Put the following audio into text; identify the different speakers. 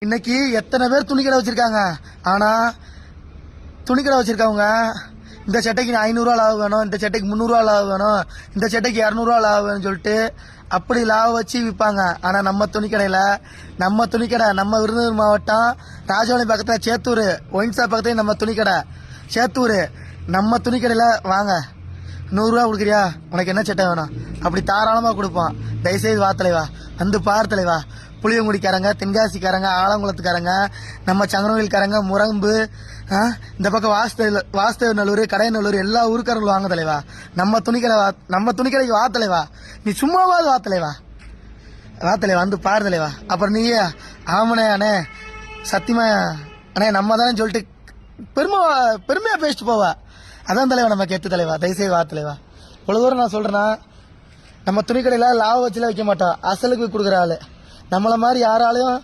Speaker 1: இன்னைக்கு எத்தனை பேர் துணிக்கடை வச்சிருக்காங்க. ஆனா துணிக்கடை வச்சிருக்கவங்க இந்த சட்டைக்கு 500 லாபம் வேணும், இந்த சட்டைக்கு 300 லாபம் வேணும், இந்த சட்டைக்கு 200 லாபம் வேணும்னு சொல்லிட்டு அப்படி லாபம் வச்சு விற்பாங்க. ஆனா நம்ம துணிக்கடை நம்ம விருதுநகர் மாவட்டம் ராஜபாளையம் பக்கத்துல சேத்தூர் ஒயின் ஷாப் பக்கத்துல நம்ம துணிக்கடை சேத்தூர். நம்ம துணிக்கடையில வாங்க, 100 ரூபா கொடுக்குறியா, உனக்கு என்ன சட்டை வேணும் அப்படி தாராளமா கொடுப்போம். தயவுசெய்து வா தலைவா, வந்து பார் தலைவா. புளியங்குடிக்காரங்க, தென்காசிக்காரங்க, ஆலங்குளத்துக்காரங்க, நம்ம சங்கரவயல்காரங்க, முரம்பு, இந்த பக்கம் வாஸ்தவ நல்லூர், கடையநல்லூர் எல்லா ஊருக்காரங்களும் வாங்க தலைவா. நம்ம துணிக்கடைக்கு வா தலைவா. நீ சும்மாவாது வா தலைவா, வந்து பாரு தலைவா. அப்புறம் நீ ஆமனே அண்ணே சத்தியமா அண்ணே நம்ம தானே சொல்லிட்டு பெருமையா பேசிட்டு போவா. அதான் தலைவா நம்ம கெத்து தலைவா. தயவுசெய்து வா தலைவா. இவ்வளவு தூரம் நான் சொல்றேன்னா, நம்ம துணிக்கடையில லாபம் வச்சுலாம் வைக்க மாட்டோம், அசலுக்கு கொடுக்குற ஆளு. நம்மள மாதிரி யாராலையும்